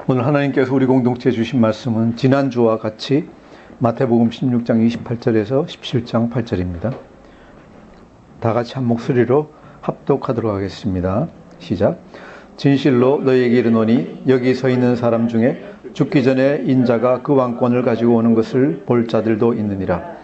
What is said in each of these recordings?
오늘 하나님께서 우리 공동체에 주신 말씀은 지난주와 같이 마태복음 16장 28절에서 17장 8절입니다. 다 같이 한 목소리로 합독하도록 하겠습니다. 시작. 진실로 너희에게 이르노니 여기 서 있는 사람 중에 죽기 전에 인자가 그 왕권을 가지고 오는 것을 볼 자들도 있느니라.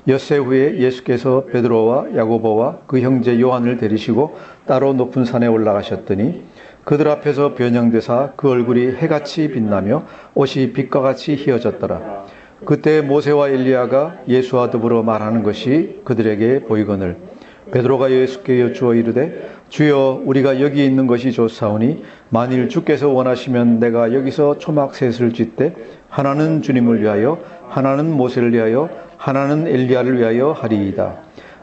엿새 후에 예수께서 베드로와 야고보와 그 형제 요한을 데리시고 따로 높은 산에 올라가셨더니 그들 앞에서 변형되사 그 얼굴이 해같이 빛나며 옷이 빛과 같이 희어졌더라. 그때 모세와 엘리야가 예수와 더불어 말하는 것이 그들에게 보이거늘 베드로가 예수께 여쭈어 이르되 주여 우리가 여기 있는 것이 좋사오니 만일 주께서 원하시면 내가 여기서 초막 셋을 짓되 하나는 주님을 위하여 하나는 모세를 위하여 하나는 엘리야를 위하여 하리이다.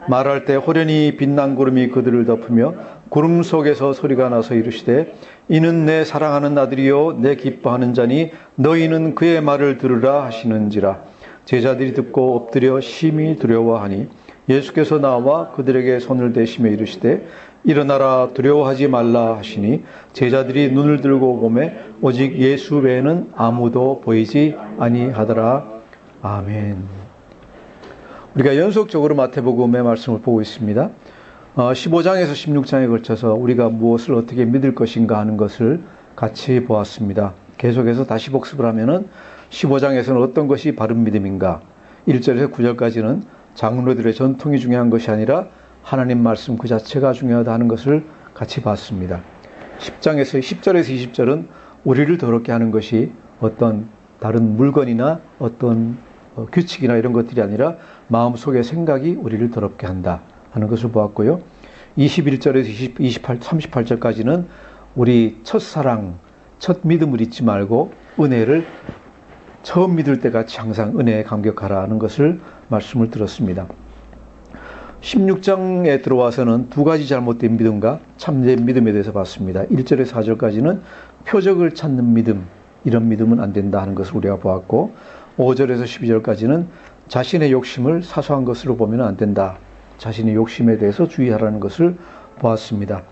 말할 때 호련히 빛난 구름이 그들을 덮으며 구름 속에서 소리가 나서 이르시되 이는 내 사랑하는 아들이요 내 기뻐하는 자니 너희는 그의 말을 들으라 하시는지라. 제자들이 듣고 엎드려 심히 두려워하니 예수께서 나와 그들에게 손을 대시며 이르시되 일어나라 두려워하지 말라 하시니 제자들이 눈을 들고 보매 오직 예수 외에는 아무도 보이지 아니하더라. 아멘. 우리가 연속적으로 마태복음의 말씀을 보고 있습니다. 15장에서 16장에 걸쳐서 우리가 무엇을 어떻게 믿을 것인가 하는 것을 같이 보았습니다. 계속해서 다시 복습을 하면은 15장에서는 어떤 것이 바른 믿음인가, 1절에서 9절까지는 장로들의 전통이 중요한 것이 아니라 하나님 말씀 그 자체가 중요하다 하는 것을 같이 봤습니다. 10장에서 10절에서 20절은 우리를 더럽게 하는 것이 어떤 다른 물건이나 어떤 규칙이나 이런 것들이 아니라 마음속의 생각이 우리를 더럽게 한다 하는 것을 보았고요. 21절에서 38절까지는 우리 첫사랑, 첫 믿음을 잊지 말고 은혜를 처음 믿을 때 같이 항상 은혜에 감격하라 하는 것을 말씀을 들었습니다. 16장에 들어와서는 두 가지 잘못된 믿음과 참된 믿음에 대해서 봤습니다. 1절에서 4절까지는 표적을 찾는 믿음, 이런 믿음은 안 된다 하는 것을 우리가 보았고 5절에서 12절까지는 자신의 욕심을 사소한 것으로 보면 안 된다. 자신의 욕심에 대해서 주의하라는 것을 보았습니다.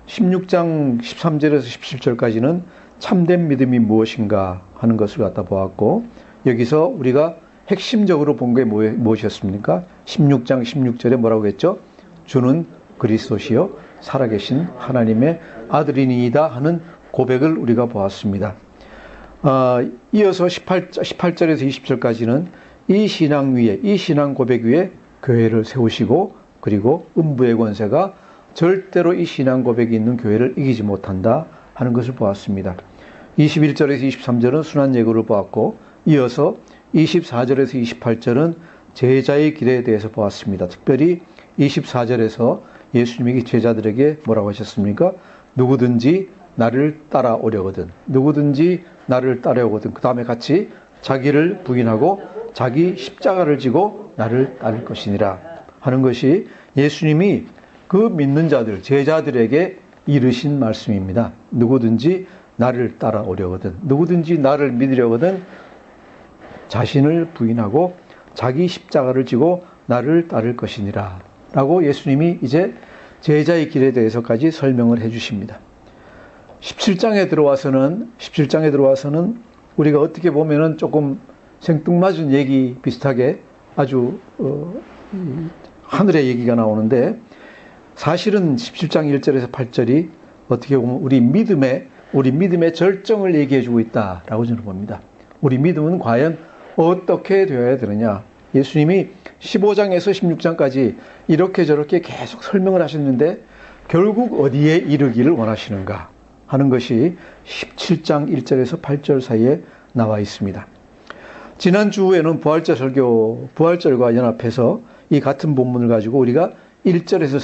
16장 13절에서 17절까지는 참된 믿음이 무엇인가 하는 것을 갖다 보았고 여기서 우리가 핵심적으로 본 게 무엇이었습니까? 16장 16절에 뭐라고 했죠? 주는 그리스도시요 살아계신 하나님의 아들이니이다 하는 고백을 우리가 보았습니다. 이어서 18절에서 20절까지는 이 신앙 위에, 이 신앙 고백 위에 교회를 세우시고 그리고 음부의 권세가 절대로 이 신앙 고백이 있는 교회를 이기지 못한다 하는 것을 보았습니다. 21절에서 23절은 순환 예고를 보았고 이어서 24절에서 28절은 제자의 길에 대해서 보았습니다. 특별히 24절에서 예수님이 제자들에게 뭐라고 하셨습니까? 누구든지 나를 따라오려거든, 누구든지 나를 따라오거든. 그 다음에 같이 자기를 부인하고 자기 십자가를 지고 나를 따를 것이니라 하는 것이 예수님이 그 믿는 자들, 제자들에게 이르신 말씀입니다. 누구든지 나를 따라오려거든, 누구든지 나를 믿으려거든 자신을 부인하고 자기 십자가를 지고 나를 따를 것이니라 라고 예수님이 이제 제자의 길에 대해서까지 설명을 해 주십니다. 17장에 들어와서는 우리가 어떻게 보면은 조금 생뚱맞은 얘기 비슷하게 아주 하늘의 얘기가 나오는데 사실은 17장 1절에서 8절이 어떻게 보면 우리 믿음의 절정을 얘기해 주고 있다라고 저는 봅니다. 우리 믿음은 과연 어떻게 되어야 되느냐. 예수님이 15장에서 16장까지 이렇게 저렇게 계속 설명을 하셨는데 결국 어디에 이르기를 원하시는가 하는 것이 17장 1절에서 8절 사이에 나와 있습니다. 지난주에는 부활절과 연합해서 이 같은 본문을 가지고 우리가 1절에서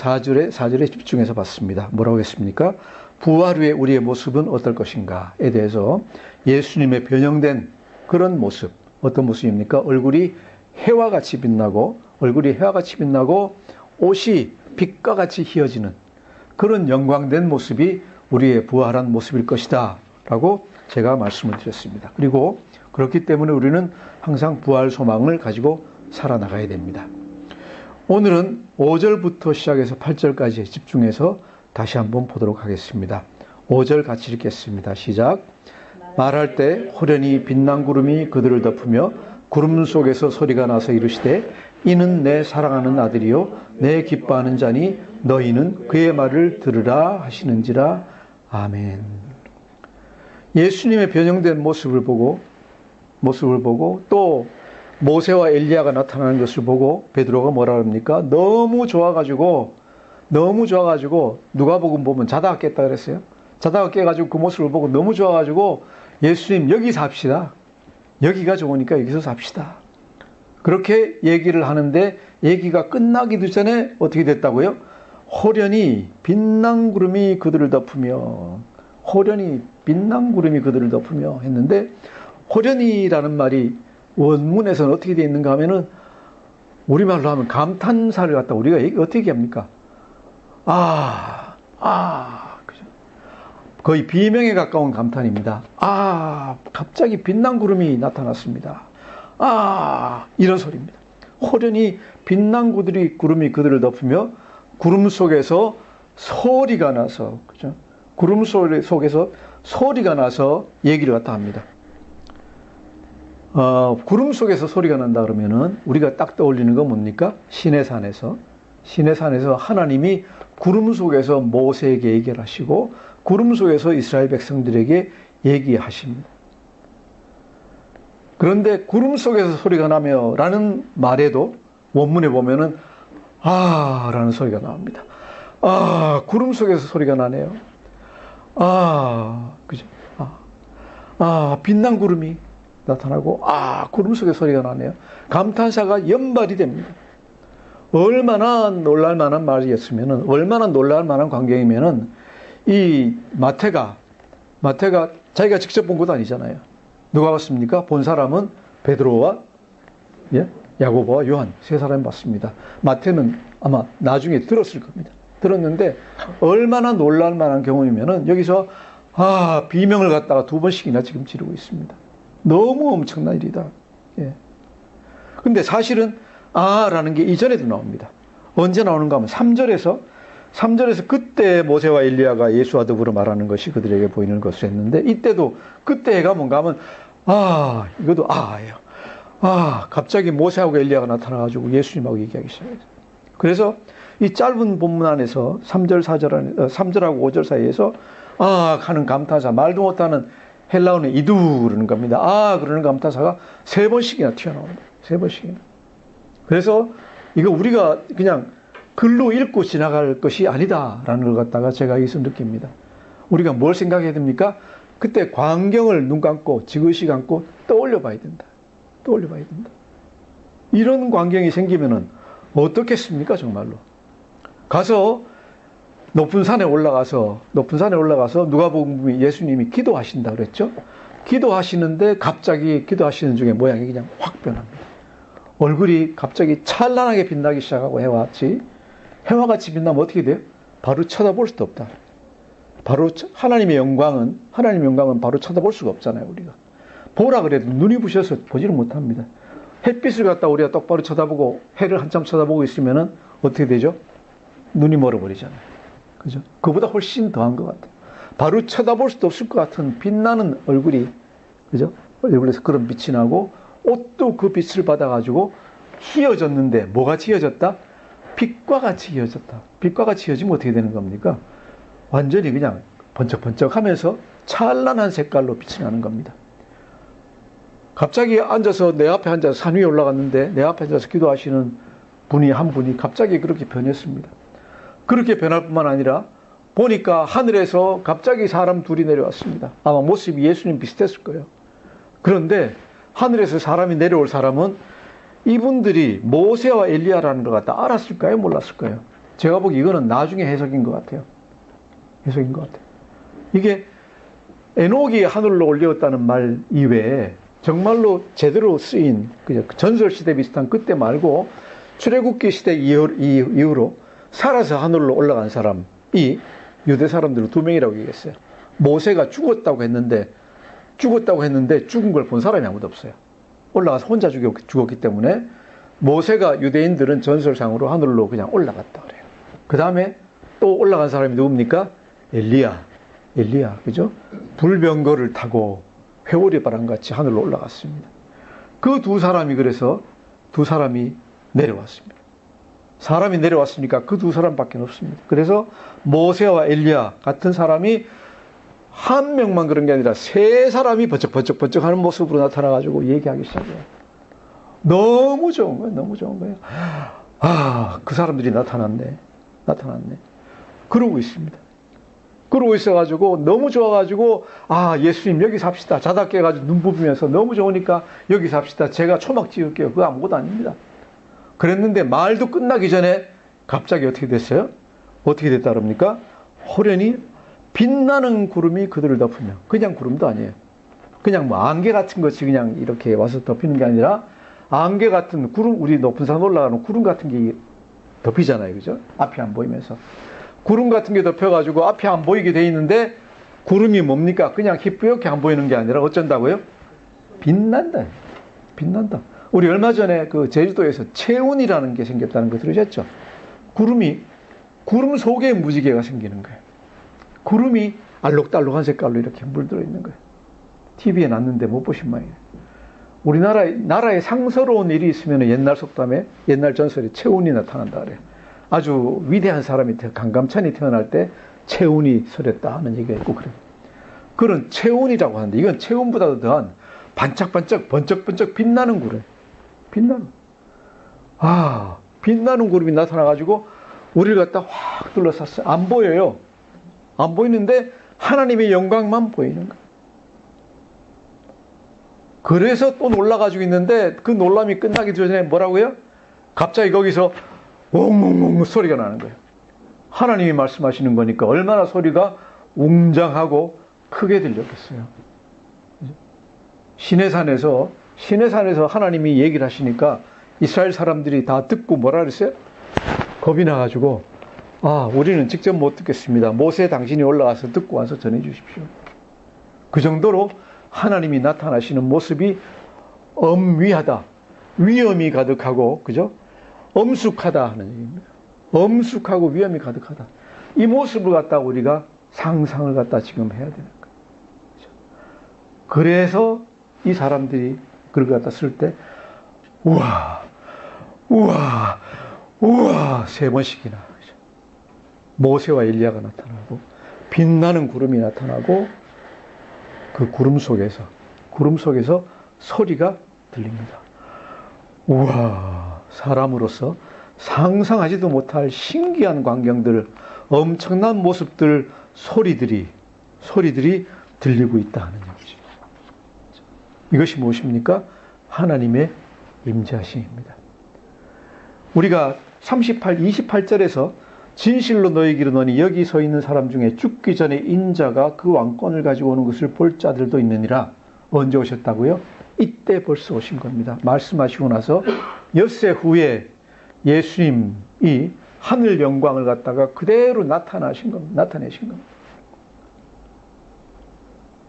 4절에 집중해서 봤습니다. 뭐라고 했습니까? 부활 후에 우리의 모습은 어떨 것인가에 대해서 예수님의 변형된 그런 모습, 어떤 모습입니까? 얼굴이 해와 같이 빛나고 옷이 빛과 같이 희어지는 그런 영광된 모습이 우리의 부활한 모습일 것이다 라고 제가 말씀을 드렸습니다. 그리고 그렇기 때문에 우리는 항상 부활 소망을 가지고 살아나가야 됩니다. 오늘은 5절부터 시작해서 8절까지 집중해서 다시 한번 보도록 하겠습니다. 5절 같이 읽겠습니다. 시작. 말할 때 호련히 빛난 구름이 그들을 덮으며 구름 속에서 소리가 나서 이르시되 이는 내 사랑하는 아들이요 내 기뻐하는 자니 너희는 그의 말을 들으라 하시는지라. 아멘. 예수님의 변형된 모습을 보고 또 모세와 엘리야가 나타나는 것을 보고 베드로가 뭐라 합니까? 너무 좋아가지고 누가복음 보면 자다가 깼다 그랬어요. 자다가 깨가지고 그 모습을 보고 너무 좋아가지고 예수님 여기 삽시다. 여기가 좋으니까 여기서 삽시다. 그렇게 얘기를 하는데 얘기가 끝나기도 전에 어떻게 됐다고요? 호련히 빛난 구름이 그들을 덮으며 했는데 호련히라는 말이 원문에서는 어떻게 되어 있는가 하면은 우리말로 하면 감탄사를 갖다 우리가 어떻게 얘기합니까? 그죠? 거의 비명에 가까운 감탄입니다. 갑자기 빛난 구름이 나타났습니다. 이런 소리입니다. 호련히 빛난 구름이 그들을 덮으며 구름 속에서 소리가 나서, 그죠? 구름 속에서 소리가 나서 얘기를 갖다 합니다. 구름 속에서 소리가 난다 그러면은 우리가 딱 떠올리는 건 뭡니까? 시내산에서 하나님이 구름 속에서 모세에게 얘기를 하시고 구름 속에서 이스라엘 백성들에게 얘기하십니다. 그런데 구름 속에서 소리가 나며 라는 말에도 원문에 보면은 라는 소리가 나옵니다. 구름 속에서 소리가 나네요. 그죠? 빛난 구름이 나타나고 구름 속에 소리가 나네요. 감탄사가 연발이 됩니다. 얼마나 놀랄 만한 말이었으면은, 얼마나 놀랄 만한 광경이면은 이 마태가 자기가 직접 본 것도 아니잖아요. 누가 봤습니까? 본 사람은 베드로와 야고보와 요한 세 사람이 봤습니다. 마태는 아마 나중에 들었을 겁니다. 들었는데 얼마나 놀랄 만한 경험이면은 여기서 비명을 갖다가 2번씩이나 지금 지르고 있습니다. 너무 엄청난 일이다. 근데 사실은 라는 게 이전에도 나옵니다. 언제 나오는가 하면 3절에서 그때 모세와 엘리야가 예수와 더불어 말하는 것이 그들에게 보이는 것을 했는데 이때도 그때가 뭔가 하면 이것도 예요. 갑자기 모세하고 엘리야가 나타나가지고 예수님하고 얘기하기 시작했어요. 그래서 이 짧은 본문 안에서 3절하고 5절 사이에서 하는 감탄사, 말도 못하는 헬라어는 이두 그러는 겁니다. 그러는 감탄사가 3번씩이나 튀어나옵니다. 3번씩이나. 그래서 이거 우리가 그냥 글로 읽고 지나갈 것이 아니다라는 걸 갖다가 제가 여기서 느낍니다. 우리가 뭘 생각해야 됩니까? 그때 광경을 눈 감고 지그시 감고 떠올려 봐야 된다. 이런 광경이 생기면은 어떻겠습니까, 정말로? 가서 높은 산에 올라가서 누가복음에 예수님이 기도하신다 그랬죠? 기도하시는데 갑자기 기도하시는 중에 모양이 그냥 확 변합니다. 얼굴이 갑자기 찬란하게 빛나기 시작하고 해와같이 빛나면 어떻게 돼요? 바로 쳐다볼 수도 없다. 바로 하나님의 영광은 바로 쳐다볼 수가 없잖아요, 우리가. 보라 그래도 눈이 부셔서 보지를 못합니다. 햇빛을 갖다 우리가 똑바로 쳐다보고 해를 한참 쳐다보고 있으면은 어떻게 되죠? 눈이 멀어버리잖아요. 그죠? 그보다 훨씬 더한 것 같아요. 바로 쳐다볼 수도 없을 것 같은 빛나는 얼굴이, 그죠? 얼굴에서 그런 빛이 나고 옷도 그 빛을 받아가지고 휘어졌는데 뭐가 휘어졌다? 빛과 같이 휘어졌다. 빛과 같이 휘어지면 어떻게 되는 겁니까? 완전히 그냥 번쩍번쩍하면서 찬란한 색깔로 빛이 나는 겁니다. 갑자기 내 앞에 앉아서 산 위에 올라갔는데 내 앞에 앉아서 기도하시는 한 분이 갑자기 그렇게 변했습니다. 그렇게 변할 뿐만 아니라 보니까 하늘에서 갑자기 사람 둘이 내려왔습니다. 아마 모습이 예수님 비슷했을 거예요. 그런데 하늘에서 사람이 내려올 사람은 이분들이 모세와 엘리야라는 걸 갖다 알았을까요? 몰랐을까요? 제가 보기 이거는 나중에 해석인 것 같아요. 이게 에녹이 하늘로 올렸다는 말 이외에 정말로 제대로 쓰인 전설시대 비슷한 그때 말고 출애굽기 시대 이후로 살아서 하늘로 올라간 사람이 유대 사람들은 2명이라고 얘기했어요. 모세가 죽었다고 했는데 죽은 걸 본 사람이 아무도 없어요. 올라가서 혼자 죽었기 때문에 모세가 유대인들은 전설상으로 하늘로 그냥 올라갔다 그래요. 그 다음에 또 올라간 사람이 누굽니까? 엘리야, 그죠? 불병거를 타고 회오리 바람같이 하늘로 올라갔습니다. 그 두 사람이 그래서 두 사람이 내려왔습니다. 사람이 내려왔으니까 그 두 사람밖에 없습니다. 그래서 모세와 엘리야 같은 사람이 한 명만 그런 게 아니라 세 사람이 번쩍번쩍 하는 모습으로 나타나가지고 얘기하기 시작해요. 너무 좋은 거예요. 너무 좋은 거예요. 아, 그 사람들이 나타났네. 그러고 있습니다. 그러고 있어가지고 너무 좋아가지고 아, 예수님 여기 삽시다. 자다 깨가지고 눈 부비면서 너무 좋으니까 여기 삽시다. 제가 초막 지을게요. 그거 아무것도 아닙니다. 그랬는데 말도 끝나기 전에 갑자기 어떻게 됐어요? 어떻게 됐다 그럽니까? 호련히 빛나는 구름이 그들을 덮으며, 그냥 구름도 아니에요. 그냥 뭐 안개 같은 것이 그냥 이렇게 와서 덮이는 게 아니라 안개 같은 구름, 우리 높은 산 올라가는 구름 같은 게 덮이잖아요. 그죠? 앞이 안 보이면서. 구름 같은 게 덮여가지고 앞이 안 보이게 돼 있는데 구름이 뭡니까? 그냥 희뿌옇게 안 보이는 게 아니라 어쩐다고요? 빛난다. 빛난다. 우리 얼마 전에 그 제주도에서 채운이라는 게 생겼다는 거 들으셨죠? 구름 속에 무지개가 생기는 거예요. 구름이 알록달록한 색깔로 이렇게 물들어 있는 거예요. TV에 났는데 못 보신 모양이에요. 나라에 상서로운 일이 있으면 옛날 속담에, 옛날 전설에 채운이 나타난다 그래요. 아주 위대한 사람이 강감찬이 태어날 때 채운이 설했다 하는 얘기가 있고 그래요. 그런 채운이라고 하는데 이건 채운보다도 더한 반짝반짝 번쩍번쩍 빛나는 구름. 빛나는 구름이 나타나가지고 우리를 갖다 확 둘러쌌어요. 안 보여요. 안 보이는데 하나님의 영광만 보이는 거예요. 그래서 또 놀라가지고 있는데 그 놀람이 끝나기 전에 뭐라고요? 갑자기 거기서 웅웅웅 소리가 나는 거예요. 하나님이 말씀하시는 거니까 얼마나 소리가 웅장하고 크게 들렸겠어요. 시내산에서 하나님이 얘기를 하시니까 이스라엘 사람들이 다 듣고 뭐라 그랬어요? 겁이 나가지고 우리는 직접 못 듣겠습니다. 모세 당신이 올라가서 듣고 와서 전해 주십시오. 그 정도로 하나님이 나타나시는 모습이 엄위하다. 위험이 가득하고, 그죠? 엄숙하다 하는 얘기입니다. 엄숙하고 위험이 가득하다. 이 모습을 갖다 우리가 상상을 갖다 지금 해야 되는 거예요. 그죠? 그래서 이 사람들이 그걸 갖다 쓸 때, 우와, 세 번씩이나. 그죠? 모세와 엘리야가 나타나고, 빛나는 구름이 나타나고, 그 구름 속에서 소리가 들립니다. 우와, 사람으로서 상상하지도 못할 신기한 광경들, 엄청난 모습들, 소리들이 들리고 있다 하는 얘기죠. 이것이 무엇입니까? 하나님의 임재하심입니다. 우리가 28절에서 진실로 너희에게 이르노니 여기 서 있는 사람 중에 죽기 전에 인자가 그 왕권을 가지고 오는 것을 볼 자들도 있느니라. 언제 오셨다고요? 이때 벌써 오신 겁니다. 말씀하시고 나서 엿새 후에 예수님이 하늘 영광을 갖다가 그대로 나타내신 겁니다.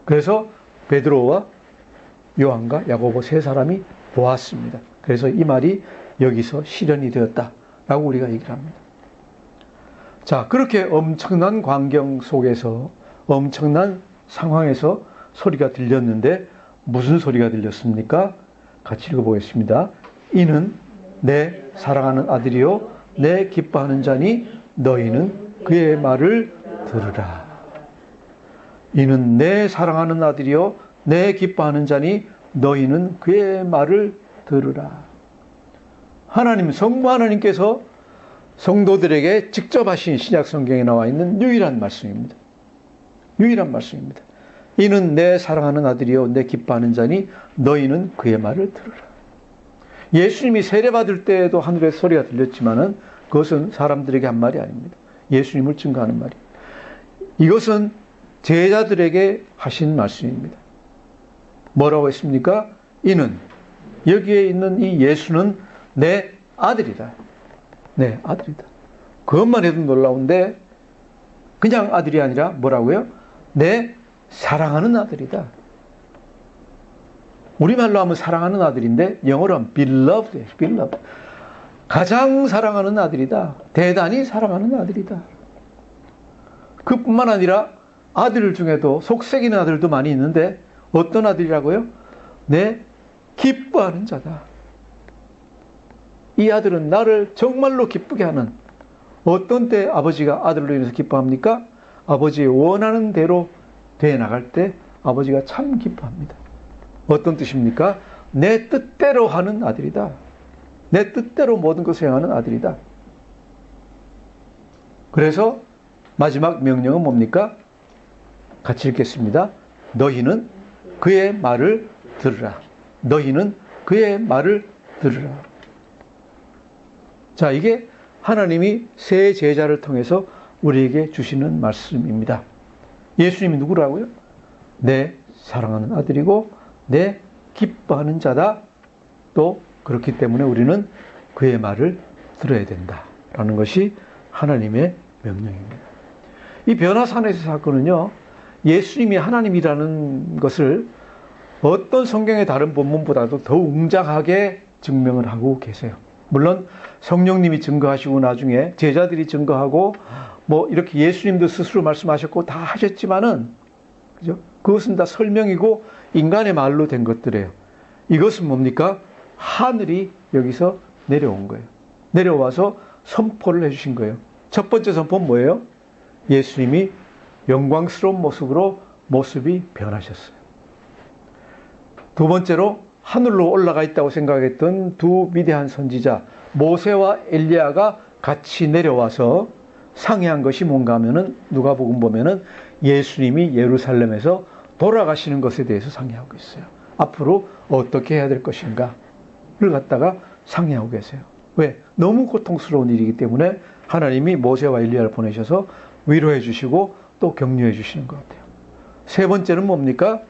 그래서 베드로와 요한과 야고보 세 사람이 보았습니다. 그래서 이 말이 여기서 실현이 되었다라고 우리가 얘기를 합니다. 자, 그렇게 엄청난 광경 속에서, 엄청난 상황에서 소리가 들렸는데 무슨 소리가 들렸습니까? 같이 읽어보겠습니다. 이는 내 사랑하는 아들이요 내 기뻐하는 자니 너희는 그의 말을 들으라. 이는 내 사랑하는 아들이요 내 기뻐하는 자니 너희는 그의 말을 들으라. 하나님, 성부 하나님께서 성도들에게 직접 하신 신약 성경에 나와 있는 유일한 말씀입니다. 이는 내 사랑하는 아들이요 내 기뻐하는 자니 너희는 그의 말을 들으라. 예수님이 세례받을 때에도 하늘에서 소리가 들렸지만은 그것은 사람들에게 한 말이 아닙니다. 예수님을 증거하는 말이에요. 이것은 제자들에게 하신 말씀입니다. 뭐라고 했습니까? 이는, 여기에 있는 이 예수는 내 아들이다. 내 아들이다. 그것만 해도 놀라운데 그냥 아들이 아니라 뭐라고요? 내 사랑하는 아들이다. 우리말로 하면 사랑하는 아들인데 영어로 하면 beloved. 가장 사랑하는 아들이다. 대단히 사랑하는 아들이다. 그뿐만 아니라 아들 중에도 속색이는 아들도 많이 있는데 어떤 아들이라고요? 내 기뻐하는 자다. 이 아들은 나를 정말로 기쁘게 하는, 어떤 때 아버지가 아들로 인해서 기뻐합니까? 아버지의 원하는 대로 돼 나갈 때 아버지가 참 기뻐합니다. 어떤 뜻입니까? 내 뜻대로 하는 아들이다. 내 뜻대로 모든 것을 행하는 아들이다. 그래서 마지막 명령은 뭡니까? 같이 읽겠습니다. 너희는 그의 말을 들으라. 너희는 그의 말을 들으라. 자, 이게 하나님이 새 제자를 통해서 우리에게 주시는 말씀입니다. 예수님이 누구라고요? 내 사랑하는 아들이고 내 기뻐하는 자다. 또 그렇기 때문에 우리는 그의 말을 들어야 된다라는 것이 하나님의 명령입니다. 이 변화산에서 사건은요, 예수님이 하나님이라는 것을 어떤 성경의 다른 본문보다도 더 웅장하게 증명을 하고 계세요. 물론 성령님이 증거하시고 나중에 제자들이 증거하고 뭐 이렇게 예수님도 스스로 말씀하셨고 다 하셨지만은, 그죠? 그것은 다 설명이고 인간의 말로 된 것들이에요. 이것은 뭡니까? 하늘이 여기서 내려온 거예요. 내려와서 선포를 해주신 거예요. 첫 번째 선포는 뭐예요? 예수님이 영광스러운 모습으로 모습이 변하셨어요. 두 번째로 하늘로 올라가 있다고 생각했던 두 위대한 선지자 모세와 엘리야가 같이 내려와서 상의한 것이 뭔가 하면은, 누가복음 보면은 예수님이 예루살렘에서 돌아가시는 것에 대해서 상의하고 있어요. 앞으로 어떻게 해야 될 것인가를 갖다가 상의하고 계세요. 왜? 너무 고통스러운 일이기 때문에 하나님이 모세와 엘리야를 보내셔서 위로해 주시고 또 격려해 주시는 것 같아요. 세 번째는 뭡니까?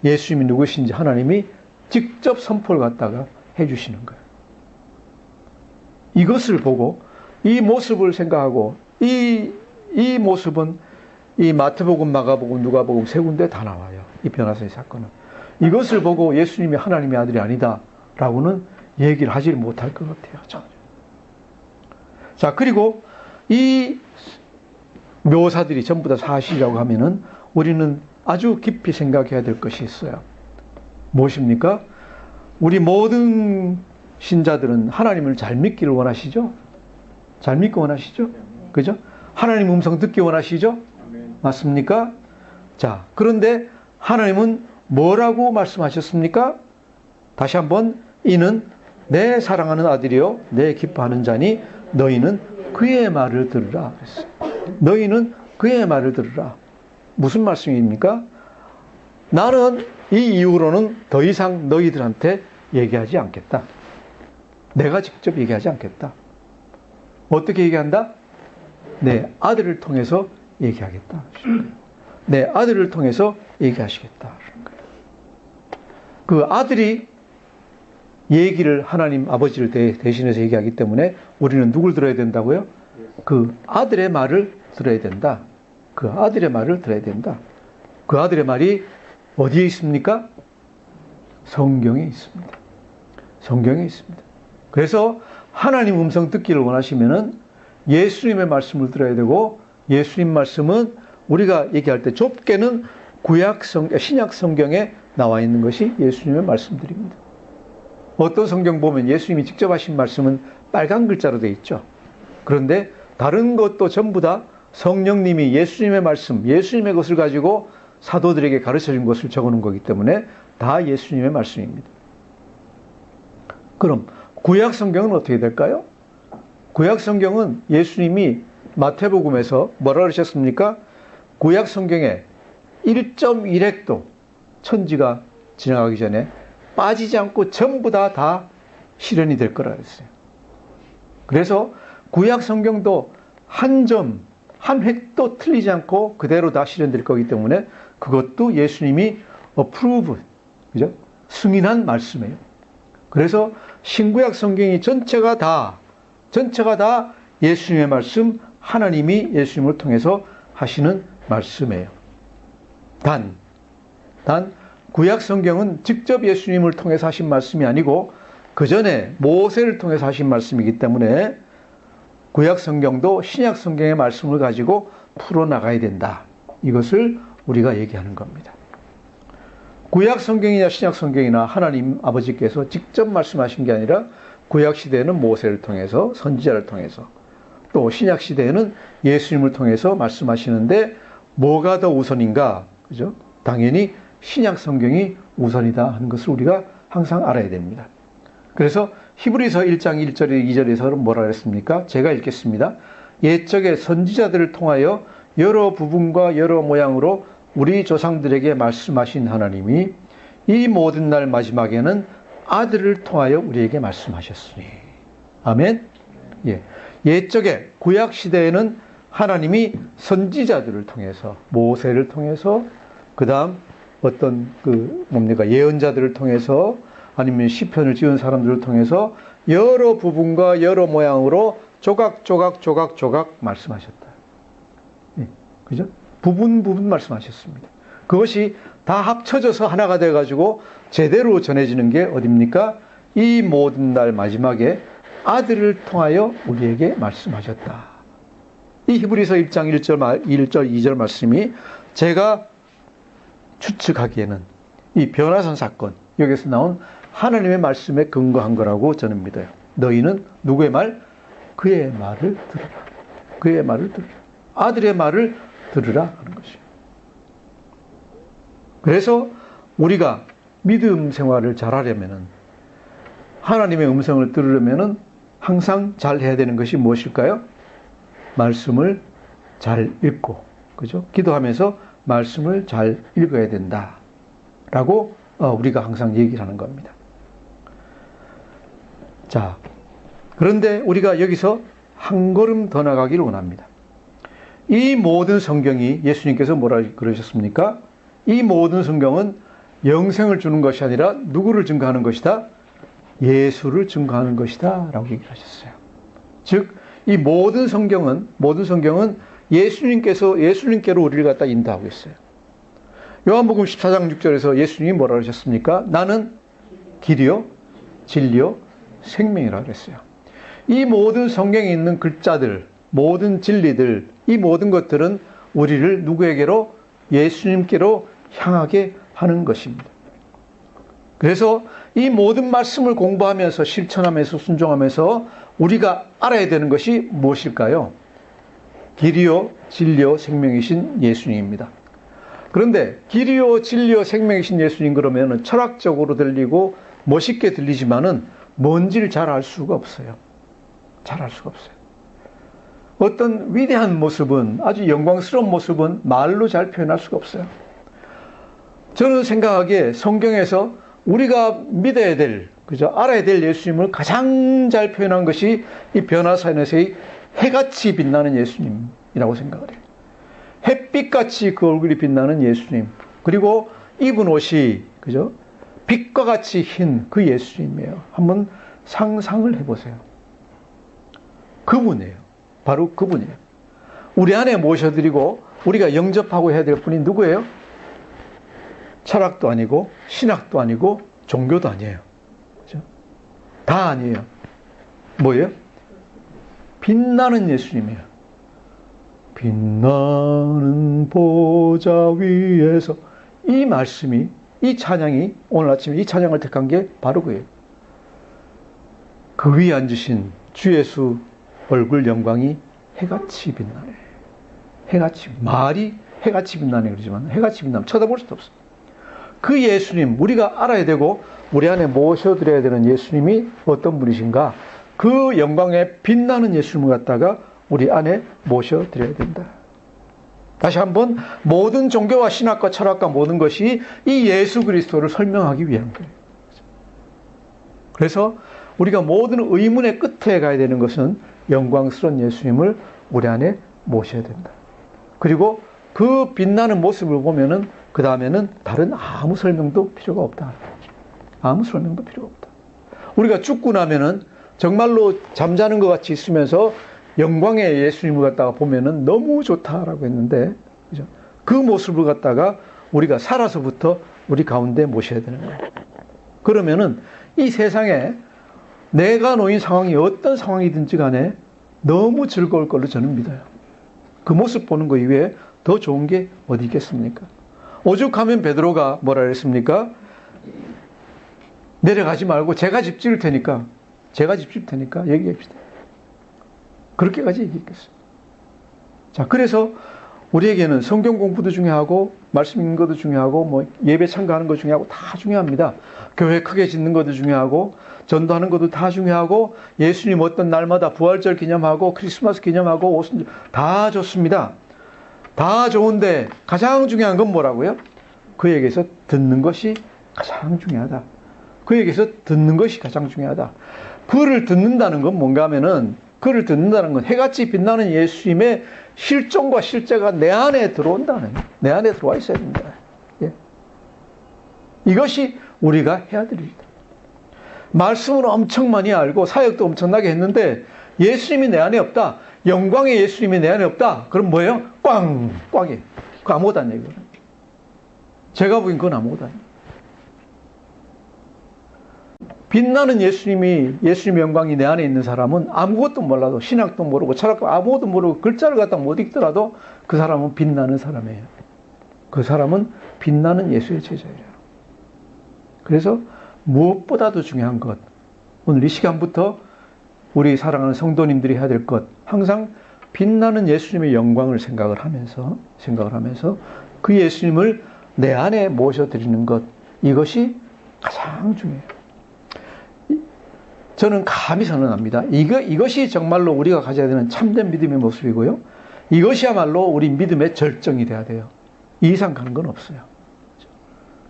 예수님이 누구신지 하나님이 직접 선포를 갖다가 해 주시는 거예요. 이것을 보고 이 모습을 생각하고 이 모습은 이 마태복음, 마가복음, 누가복음 세 군데 다 나와요. 이 변화사의 사건은. 이것을 보고 예수님이 하나님의 아들이 아니다라고는 얘기를 하지 못할 것 같아요. 전혀. 자, 그리고 이 묘사들이 전부 다 사실이라고 하면은 우리는 아주 깊이 생각해야 될 것이 있어요. 무엇입니까? 우리 모든 신자들은 하나님을 잘 믿기를 원하시죠? 잘 믿기 원하시죠? 그죠? 하나님 음성 듣기 원하시죠? 맞습니까? 자, 그런데 하나님은 뭐라고 말씀하셨습니까? 다시 한번, 이는 내 사랑하는 아들이요 내 기뻐하는 자니 너희는 그의 말을 들으라 그랬어요. 너희는 그의 말을 들으라. 무슨 말씀입니까? 나는 이 이후로는 더 이상 너희들한테 얘기하지 않겠다. 내가 직접 얘기하지 않겠다. 어떻게 얘기한다? 내 아들을 통해서 얘기하겠다. 내 아들을 통해서 얘기하시겠다. 그 아들이 얘기를 하나님 아버지를 대신해서 얘기하기 때문에 우리는 누굴 들어야 된다고요? 그 아들의 말을 들어야 된다. 그 아들의 말을 들어야 된다. 그 아들의 말이 어디에 있습니까? 성경에 있습니다. 성경에 있습니다. 그래서 하나님 음성 듣기를 원하시면은 예수님의 말씀을 들어야 되고, 예수님 말씀은 우리가 얘기할 때 좁게는 신약 성경에 나와 있는 것이 예수님의 말씀들입니다. 어떤 성경 보면 예수님이 직접 하신 말씀은 빨간 글자로 되어 있죠. 그런데 다른 것도 전부 다 성령님이 예수님의 말씀, 예수님의 것을 가지고 사도들에게 가르쳐 준 것을 적어 놓은 거기 때문에 다 예수님의 말씀입니다. 그럼 구약 성경은 어떻게 될까요? 구약 성경은 예수님이 마태복음에서 뭐라 그러셨습니까? 구약 성경에 1.1획도 천지가 지나가기 전에 빠지지 않고 전부 다 실현이 될 거라 그랬어요. 그래서 구약 성경도 한 점, 한 획도 틀리지 않고 그대로 다 실현될 거기 때문에 그것도 예수님이 approve, 그죠? 승인한 말씀이에요. 그래서 신구약 성경이 전체가 다 예수님의 말씀, 하나님이 예수님을 통해서 하시는 말씀이에요. 단 구약 성경은 직접 예수님을 통해서 하신 말씀이 아니고 그 전에 모세를 통해서 하신 말씀이기 때문에 구약 성경도 신약 성경의 말씀을 가지고 풀어나가야 된다. 이것을 우리가 얘기하는 겁니다. 구약 성경이나 신약 성경이나 하나님 아버지께서 직접 말씀하신 게 아니라 구약 시대에는 모세를 통해서 선지자를 통해서 또 신약 시대에는 예수님을 통해서 말씀하시는데 뭐가 더 우선인가? 그죠? 당연히 신약 성경이 우선이다 하는 것을 우리가 항상 알아야 됩니다. 그래서 히브리서 1장 1절에 2절에서는 뭐라 그랬습니까? 제가 읽겠습니다. 옛적에 선지자들을 통하여 여러 부분과 여러 모양으로 우리 조상들에게 말씀하신 하나님이 이 모든 날 마지막에는 아들을 통하여 우리에게 말씀하셨으니. 아멘. 예. 옛적에 구약 시대에는 하나님이 선지자들을 통해서 모세를 통해서 그다음 어떤 예언자들을 통해서 아니면 시편을 지은 사람들을 통해서 여러 부분과 여러 모양으로 조각 말씀하셨다. 예. 그죠? 부분 말씀하셨습니다. 그것이 다 합쳐져서 하나가 돼 가지고 제대로 전해지는 게 어딥니까? 이 모든 날 마지막에 아들을 통하여 우리에게 말씀하셨다. 이 히브리서 1장 1절 2절 말씀이 제가 추측하기에는 이 변화산 사건, 여기서 나온 하나님의 말씀에 근거한 거라고 저는 믿어요. 너희는 누구의 말? 그의 말을 들으라. 그의 말을 들으라. 아들의 말을 들으라 하는 것이에요. 그래서 우리가 믿음 생활을 잘하려면은 하나님의 음성을 들으려면은 항상 잘 해야 되는 것이 무엇일까요? 말씀을 잘 읽고, 그죠? 기도하면서 말씀을 잘 읽어야 된다라고 우리가 항상 얘기를 하는 겁니다. 자, 그런데 우리가 여기서 한 걸음 더 나가기를 원합니다. 이 모든 성경이 예수님께서 뭐라 그러셨습니까? 이 모든 성경은 영생을 주는 것이 아니라 누구를 증거하는 것이다? 예수를 증거하는 것이다 라고 얘기를 하셨어요. 즉, 이 모든 성경은 예수님께로 우리를 갖다 인도하고 있어요. 요한복음 14장 6절에서 예수님이 뭐라 그러셨습니까? 나는 길이요, 진리요, 생명이라고 그랬어요. 이 모든 성경에 있는 글자들, 모든 진리들, 이 모든 것들은 우리를 누구에게로? 예수님께로 향하게 하는 것입니다. 그래서 이 모든 말씀을 공부하면서 실천하면서 순종하면서 우리가 알아야 되는 것이 무엇일까요? 길이요, 진리요, 생명이신 예수님입니다. 그런데 길이요, 진리요, 생명이신 예수님 그러면 철학적으로 들리고 멋있게 들리지만은 뭔지를 잘 알 수가 없어요. 잘 알 수가 없어요. 어떤 위대한 모습은, 아주 영광스러운 모습은 말로 잘 표현할 수가 없어요. 저는 생각하기에 성경에서 우리가 믿어야 될, 그죠? 알아야 될 예수님을 가장 잘 표현한 것이 이 변화산에서의 해같이 빛나는 예수님이라고 생각을 해요. 햇빛같이 그 얼굴이 빛나는 예수님. 그리고 입은 옷이, 그죠? 빛과 같이 흰 그 예수님이에요. 한번 상상을 해보세요. 그분이에요. 바로 그분이에요. 우리 안에 모셔드리고 우리가 영접하고 해야 될 분이 누구예요? 철학도 아니고 신학도 아니고 종교도 아니에요. 그렇죠? 다 아니에요. 뭐예요? 빛나는 예수님이에요. 빛나는 보좌 위에서, 이 말씀이, 이 찬양이, 오늘 아침에 이 찬양을 택한 게 바로 그예요. 그 위에 앉으신 주 예수 얼굴 영광이 해같이 빛나네. 해같이, 말이 해같이 빛나네 그러지만 해같이 빛나면 쳐다볼 수도 없어. 그 예수님, 우리가 알아야 되고 우리 안에 모셔드려야 되는 예수님이 어떤 분이신가? 그 영광에 빛나는 예수님을 갖다가 우리 안에 모셔드려야 된다. 다시 한번, 모든 종교와 신학과 철학과 모든 것이 이 예수 그리스도를 설명하기 위한 거예요. 그래서 우리가 모든 의문의 끝에 가야 되는 것은 영광스러운 예수님을 우리 안에 모셔야 된다. 그리고 그 빛나는 모습을 보면은 그 다음에는 다른 아무 설명도 필요가 없다. 아무 설명도 필요가 없다. 우리가 죽고 나면은 정말로 잠자는 것 같이 있으면서 영광의 예수님을 갖다가 보면은 너무 좋다라고 했는데, 그죠? 그 모습을 갖다가 우리가 살아서부터 우리 가운데 모셔야 되는 거예요. 그러면은 이 세상에 내가 놓인 상황이 어떤 상황이든지 간에 너무 즐거울 걸로 저는 믿어요. 그 모습 보는 거 이외에 더 좋은 게 어디 있겠습니까? 오죽하면 베드로가 뭐라 그랬습니까? 내려가지 말고 제가 집 지을 테니까 얘기합시다. 그렇게까지 얘기했겠어요. 자, 그래서 우리에게는 성경 공부도 중요하고 말씀 읽는 것도 중요하고 뭐 예배 참가하는 것도 중요하고 다 중요합니다. 교회 크게 짓는 것도 중요하고 전도하는 것도 다 중요하고 예수님 어떤 날마다 부활절 기념하고 크리스마스 기념하고 오순절 다 좋습니다. 다 좋은데 가장 중요한 건 뭐라고요? 그에게서 듣는 것이 가장 중요하다. 그에게서 듣는 것이 가장 중요하다. 그를 듣는다는 건 뭔가 하면은 그를 듣는다는 건 해같이 빛나는 예수님의 실존과 실제가 내 안에 들어온다는, 내 안에 들어와 있어야 됩니다. 예. 이것이 우리가 해야 될 일이다. 말씀을 엄청 많이 알고 사역도 엄청나게 했는데 예수님이 내 안에 없다. 영광의 예수님이 내 안에 없다. 그럼 뭐예요? 꽝이에요. 그거 아무것도 아니에요. 제가 보기엔 그건 아무것도 아니에요. 빛나는 예수님의 영광이 내 안에 있는 사람은 아무것도 몰라도 신학도 모르고 철학도 아무것도 모르고 글자를 갖다 못 읽더라도 그 사람은 빛나는 사람이에요. 그 사람은 빛나는 예수의 제자예요. 그래서 무엇보다도 중요한 것, 오늘 이 시간부터 우리 사랑하는 성도님들이 해야 될 것, 항상 빛나는 예수님의 영광을 생각을 하면서 그 예수님을 내 안에 모셔드리는 것, 이것이 가장 중요해요. 저는 감히 선언합니다. 이것이 정말로 우리가 가져야 되는 참된 믿음의 모습이고요. 이것이야말로 우리 믿음의 절정이 돼야 돼요. 이 이상 가는 건 없어요.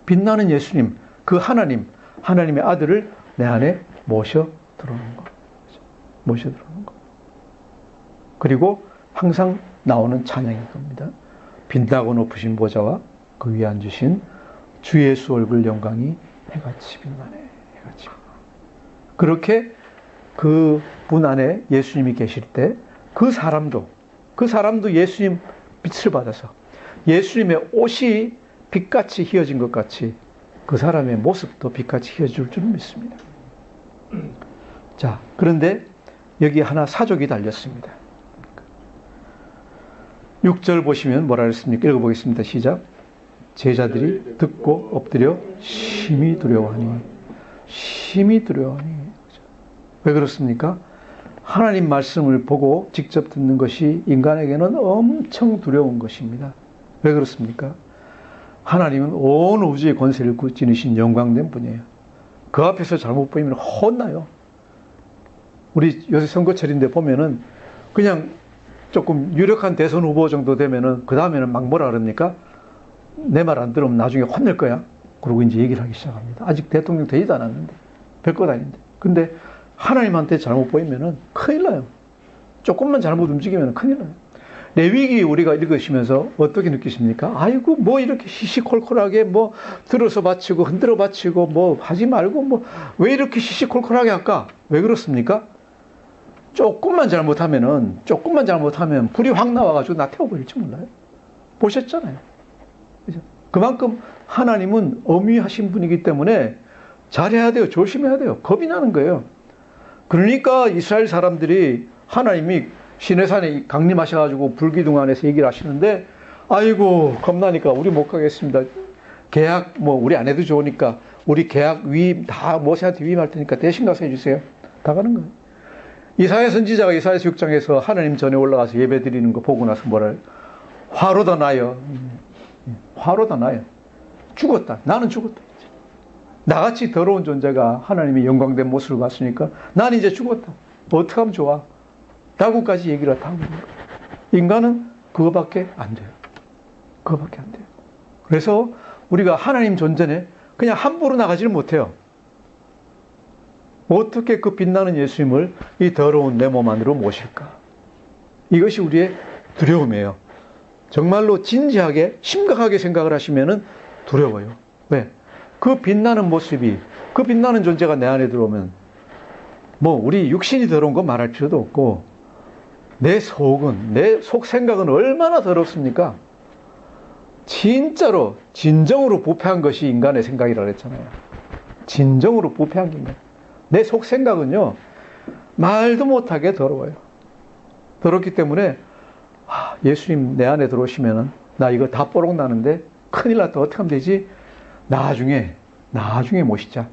빛나는 예수님, 그 하나님의 아들을 내 안에 모셔 들어오는 것. 모셔 들어오는 것. 그리고 항상 나오는 찬양일 겁니다. 빛나고 높으신 보좌와 그 위에 앉으신 주 예수 얼굴 영광이 해같이 빛나네. 해같이 빛나네. 그렇게 그 분 안에 예수님이 계실 때 그 사람도 예수님 빛을 받아서 예수님의 옷이 빛같이 휘어진 것 같이 그 사람의 모습도 빛같이 휘어질 줄 믿습니다. 자, 그런데 여기 하나 사족이 달렸습니다. 6절 보시면 뭐라 그랬습니까? 읽어보겠습니다. 시작. 제자들이 듣고 엎드려 심히 두려워하니. 왜 그렇습니까? 하나님 말씀을 보고 직접 듣는 것이 인간에게는 엄청 두려운 것입니다. 왜 그렇습니까? 하나님은 온 우주의 권세를 지니신 영광된 분이에요. 그 앞에서 잘못 보이면 혼나요. 우리 요새 선거철인데 보면은 그냥 조금 유력한 대선 후보 정도 되면은 그 다음에는 막 뭐라 그럽니까? 내 말 안 들으면 나중에 혼낼 거야. 그러고 이제 얘기를 하기 시작합니다. 아직 대통령 되지도 않았는데, 별것 아닌데. 근데 하나님한테 잘못 보이면은 큰일 나요. 조금만 잘못 움직이면 큰일 나요. 레위기 우리가 읽으시면서 어떻게 느끼십니까? 아이고, 뭐 이렇게 시시콜콜하게 뭐 들어서 바치고 흔들어 바치고 뭐 하지 말고 뭐 왜 이렇게 시시콜콜하게 할까? 왜 그렇습니까? 조금만 잘못하면 불이 확 나와가지고 나 태워버릴지 몰라요. 보셨잖아요. 그죠? 그만큼 하나님은 엄위하신 분이기 때문에 잘해야 돼요. 조심해야 돼요. 겁이 나는 거예요. 그러니까 이스라엘 사람들이 하나님이 시내산에 강림하셔가지고 불기둥 안에서 얘기를 하시는데 아이고 겁나니까 우리 못 가겠습니다. 계약 뭐 우리 안 해도 좋으니까 우리 계약 위임 다 모세한테 위임할 테니까 대신 가서 해주세요. 다 가는 거예요. 이사야 선지자가 이사야서 6장에서 하나님 전에 올라가서 예배 드리는 거 보고 나서 뭐라 화로다 나여. 화로다 나여. 죽었다. 나는 죽었다. 나같이 더러운 존재가 하나님의 영광된 모습을 봤으니까 난 이제 죽었다. 어떻게 하면 좋아? 라고까지 얘기를 하고 있는 거예요. 인간은 그거밖에 안 돼요. 그거밖에 안 돼요. 그래서 우리가 하나님 존전에 그냥 함부로 나가지를 못해요. 어떻게 그 빛나는 예수님을 이 더러운 내 몸 안으로 모실까? 이것이 우리의 두려움이에요. 정말로 진지하게 심각하게 생각을 하시면은 두려워요. 왜? 그 빛나는 모습이, 그 빛나는 존재가 내 안에 들어오면 뭐 우리 육신이 더러운 건 말할 필요도 없고 내 속은, 내 속 생각은 얼마나 더럽습니까? 진짜로 진정으로 부패한 것이 인간의 생각이라고 했잖아요. 진정으로 부패한 게 인간. 내 속 생각은요 말도 못하게 더러워요. 더럽기 때문에 예수님 내 안에 들어오시면은 나 이거 다 뽀록 나는데 큰일 났다. 어떻게 하면 되지? 나중에 모시자.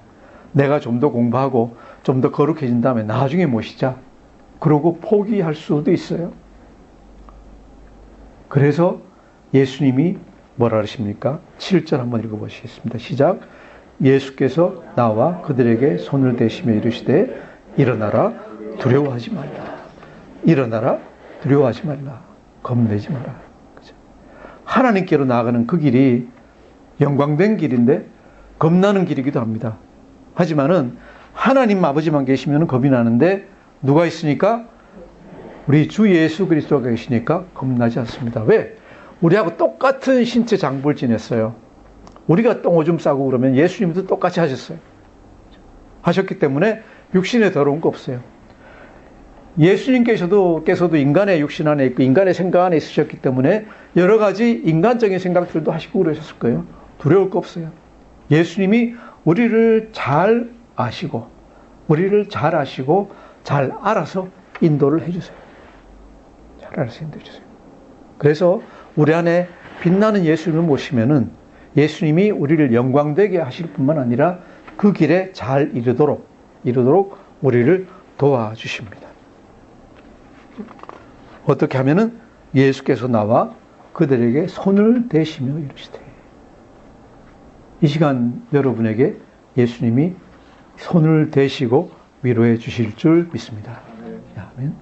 내가 좀 더 공부하고 좀 더 거룩해진 다음에 나중에 모시자. 그러고 포기할 수도 있어요. 그래서 예수님이 뭐라 그러십니까? 7절 한번 읽어보시겠습니다. 시작. 예수께서 나와 그들에게 손을 대시며 이르시되 일어나라 두려워하지 말라. 일어나라 두려워하지 말라. 겁내지 마라. 그죠? 하나님께로 나아가는 그 길이 영광된 길인데 겁나는 길이기도 합니다. 하지만은 하나님 아버지만 계시면 겁이 나는데 누가 있으니까? 우리 주 예수 그리스도가 계시니까 겁나지 않습니다. 왜? 우리하고 똑같은 신체 장부를 지냈어요. 우리가 똥오줌 싸고 그러면 예수님도 똑같이 하셨어요. 하셨기 때문에 육신에 더러운 거 없어요. 예수님께서도 인간의 육신 안에 있고 인간의 생각 안에 있으셨기 때문에 여러 가지 인간적인 생각들도 하시고 그러셨을 거예요. 두려울 거 없어요. 예수님이 우리를 잘 아시고 잘 알아서 인도를 해주세요. 잘 알아서 인도해 주세요. 그래서 우리 안에 빛나는 예수님을 모시면은 예수님이 우리를 영광되게 하실 뿐만 아니라 그 길에 잘 이르도록 우리를 도와주십니다. 어떻게 하면은 예수께서 나와 그들에게 손을 대시며 이르시되, 이 시간 여러분에게 예수님이 손을 대시고 위로해 주실 줄 믿습니다. 아멘.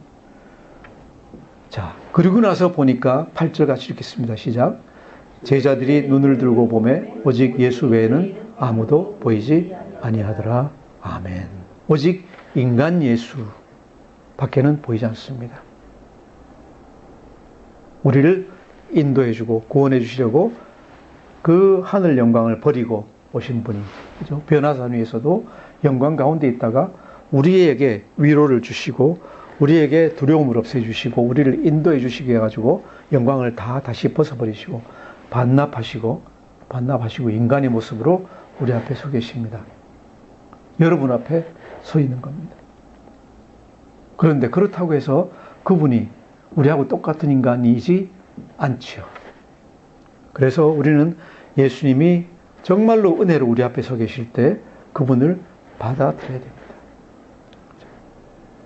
자, 그리고 나서 보니까 8절 같이 읽겠습니다. 시작. 제자들이 눈을 들고 보매 오직 예수 외에는 아무도 보이지 아니하더라. 아멘. 오직 인간 예수 밖에는 보이지 않습니다. 우리를 인도해주고 구원해 주시려고 그 하늘 영광을 버리고 오신 분이, 그죠? 변화산 위에서도 영광 가운데 있다가 우리에게 위로를 주시고 우리에게 두려움을 없애주시고 우리를 인도해 주시게 해가지고 영광을 다시 벗어버리시고 반납하시고 인간의 모습으로 우리 앞에 서 계십니다. 여러분 앞에 서 있는 겁니다. 그런데 그렇다고 해서 그분이 우리하고 똑같은 인간이지 않지요. 그래서 우리는 예수님이 정말로 은혜로 우리 앞에 서 계실 때 그분을 받아들여야 됩니다.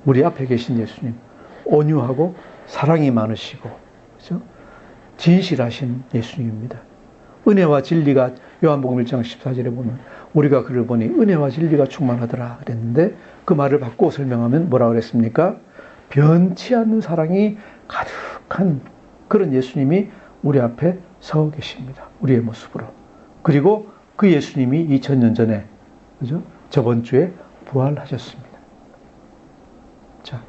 우리 앞에 계신 예수님, 온유하고 사랑이 많으시고, 그렇죠? 진실하신 예수님입니다. 은혜와 진리가 요한복음 1장 14절에 보면 우리가 그를 보니 은혜와 진리가 충만하더라 그랬는데 그 말을 바꾸어 설명하면 뭐라 그랬습니까? 변치 않는 사랑이 가득한 그런 예수님이 우리 앞에 서 계십니다. 우리의 모습으로. 그리고 그 예수님이 2000년 전에, 그죠? 저번 주에 부활하셨습니다. 자,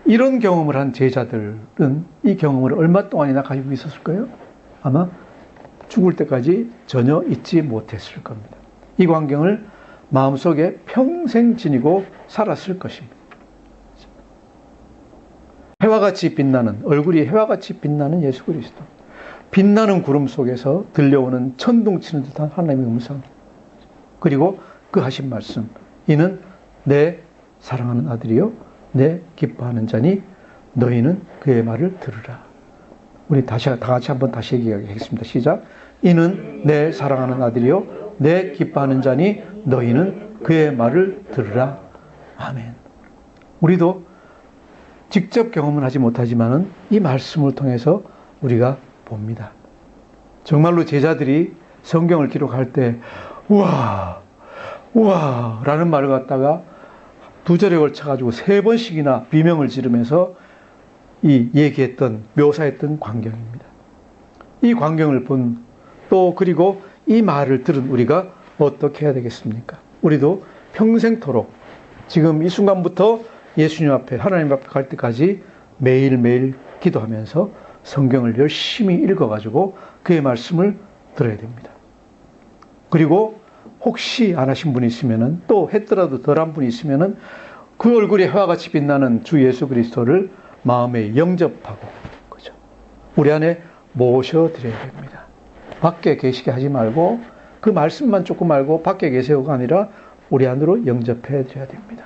이런 경험을 한 제자들은 이 경험을 얼마 동안이나 가지고 있었을까요? 아마 죽을 때까지 전혀 잊지 못했을 겁니다. 이 광경을 마음속에 평생 지니고 살았을 것입니다. 해와같이 빛나는, 얼굴이 해와같이 빛나는 예수 그리스도. 빛나는 구름 속에서 들려오는 천둥치는 듯한 하나님의 음성. 그리고 그 하신 말씀. 이는 내 사랑하는 아들이요 내 기뻐하는 자니 너희는 그의 말을 들으라. 우리 다 같이 한번 다시 얘기하겠습니다. 시작. 이는 내 사랑하는 아들이요 내 기뻐하는 자니 너희는 그의 말을 들으라. 아멘. 우리도 직접 경험은 하지 못하지만은 이 말씀을 통해서 우리가 봅니다. 정말로 제자들이 성경을 기록할 때 우와 라는 말을 갖다가 두 절에 걸쳐가지고 3번씩이나 비명을 지르면서 묘사했던 광경입니다. 이 광경을 본 또 그리고 이 말을 들은 우리가 어떻게 해야 되겠습니까? 우리도 평생토록 지금 이 순간부터 예수님 앞에, 하나님 앞에 갈 때까지 매일매일 기도하면서 성경을 열심히 읽어가지고 그의 말씀을 들어야 됩니다. 그리고 혹시 안 하신 분이 있으면은, 또 했더라도 덜한 분이 있으면은 그 얼굴이 해와같이 빛나는 주 예수 그리스도를 마음에 영접하고, 그죠? 우리 안에 모셔드려야 됩니다. 밖에 계시게 하지 말고 그 말씀만 조금 알고 밖에 계세요가 아니라 우리 안으로 영접해 드려야 됩니다.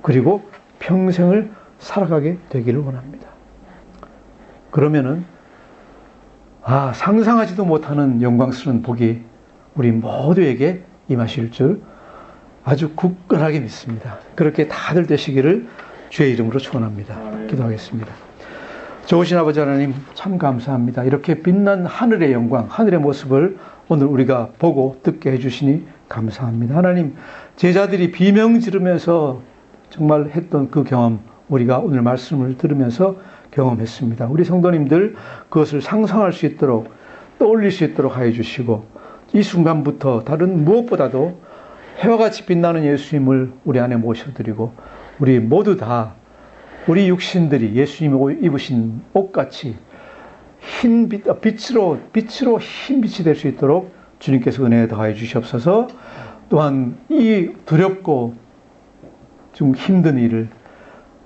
그리고 평생을 살아가게 되기를 원합니다. 그러면은 상상하지도 못하는 영광스러운 복이 우리 모두에게 임하실 줄 아주 굳건하게 믿습니다. 그렇게 다들 되시기를 주의 이름으로 축원합니다. 기도하겠습니다. 좋으신 아버지 하나님 참 감사합니다. 이렇게 빛난 하늘의 영광, 하늘의 모습을 오늘 우리가 보고 듣게 해주시니 감사합니다. 하나님, 제자들이 비명 지르면서 정말 했던 그 경험, 우리가 오늘 말씀을 들으면서 경험했습니다. 우리 성도님들 그것을 상상할 수 있도록 떠올릴 수 있도록 하여 주시고, 이 순간부터 다른 무엇보다도 해와 같이 빛나는 예수님을 우리 안에 모셔드리고, 우리 모두 다 우리 육신들이 예수님이 입으신 옷같이 빛으로 흰 빛이 될 수 있도록 주님께서 은혜 더하여 주시옵소서. 또한 이 두렵고 좀 힘든 일을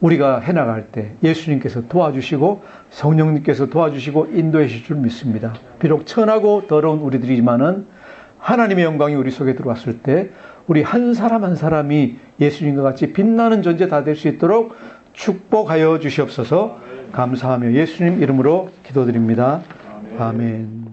우리가 해나갈 때 예수님께서 도와주시고 성령님께서 도와주시고 인도해 주실 줄 믿습니다. 비록 천하고 더러운 우리들이지만은 하나님의 영광이 우리 속에 들어왔을 때 우리 한 사람 한 사람이 예수님과 같이 빛나는 존재 다 될 수 있도록 축복하여 주시옵소서. 감사하며 예수님 이름으로 기도드립니다. 아멘.